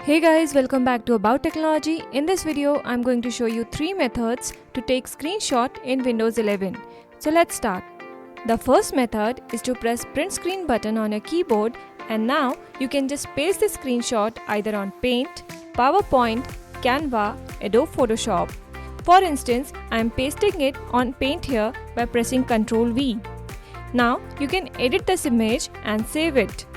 Hey guys, welcome back to About Technology. In this video, I'm going to show you 3 methods to take screenshot in Windows 11. So let's start. The first method is to press print screen button on your keyboard, and now you can just paste the screenshot either on Paint, PowerPoint, Canva, Adobe Photoshop. For instance, I'm pasting it on Paint here by pressing Ctrl V. Now you can edit this image and save it.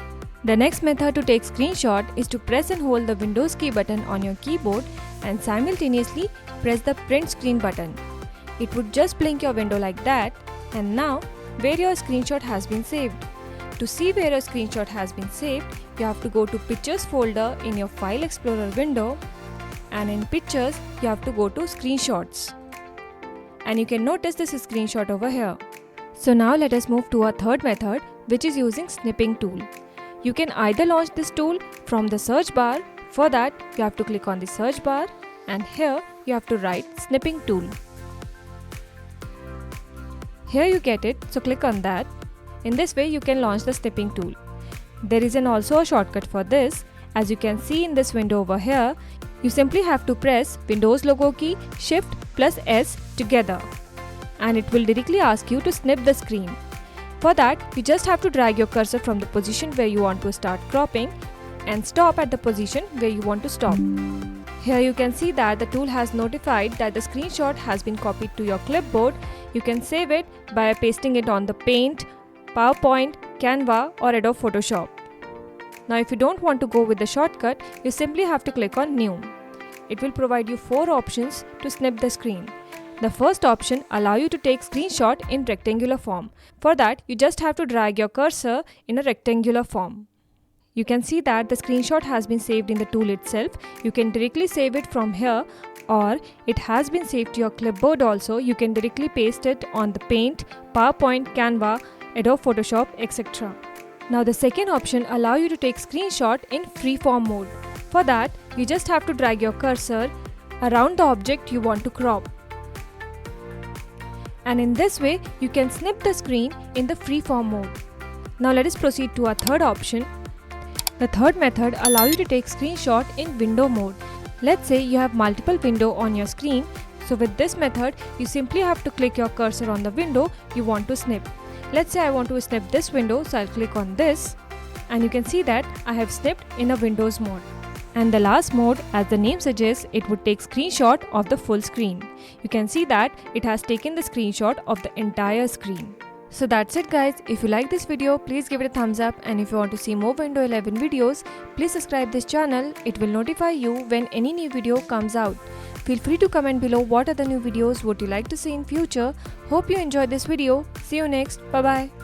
The next method to take screenshot is to press and hold the Windows key button on your keyboard and simultaneously press the print screen button. It would just blink your window like that, and now where your screenshot has been saved. To see where your screenshot has been saved, you have to go to Pictures folder in your File Explorer window, and in Pictures you have to go to Screenshots. And you can notice this is screenshot over here. So now let us move to our third method, which is using Snipping tool. You can either launch this tool from the search bar. For that, you have to click on the search bar, and here you have to write Snipping tool. Here you get it, so click on that. In this way you can launch the Snipping tool. There is also a shortcut for this. As you can see in this window over here, you simply have to press Windows logo key Shift plus S together, and it will directly ask you to snip the screen. For that, you just have to drag your cursor from the position where you want to start cropping and stop at the position where you want to stop. Here you can see that the tool has notified that the screenshot has been copied to your clipboard. You can save it by pasting it on the Paint, PowerPoint, Canva or Adobe Photoshop. Now if you don't want to go with the shortcut, you simply have to click on New. It will provide you 4 options to snip the screen. The first option allows you to take screenshot in rectangular form. For that, you just have to drag your cursor in a rectangular form. You can see that the screenshot has been saved in the tool itself. You can directly save it from here, or it has been saved to your clipboard also. You can directly paste it on the Paint, PowerPoint, Canva, Adobe Photoshop, etc. Now the second option allows you to take screenshot in freeform mode. For that, you just have to drag your cursor around the object you want to crop. And in this way, you can snip the screen in the freeform mode. Now let us proceed to our third option. The third method allows you to take screenshot in window mode. Let's say you have multiple windows on your screen. So with this method, you simply have to click your cursor on the window you want to snip. Let's say I want to snip this window, so I'll click on this. And you can see that I have snipped in a Windows mode. And the last mode, as the name suggests, it would take screenshot of the full screen. You can see that it has taken the screenshot of the entire screen. So that's it guys. If you like this video, please give it a thumbs up, and if you want to see more Windows 11 videos, please subscribe this channel. It will notify you when any new video comes out. Feel free to comment below what other new videos would you like to see in future. Hope you enjoyed this video. See you next. Bye bye.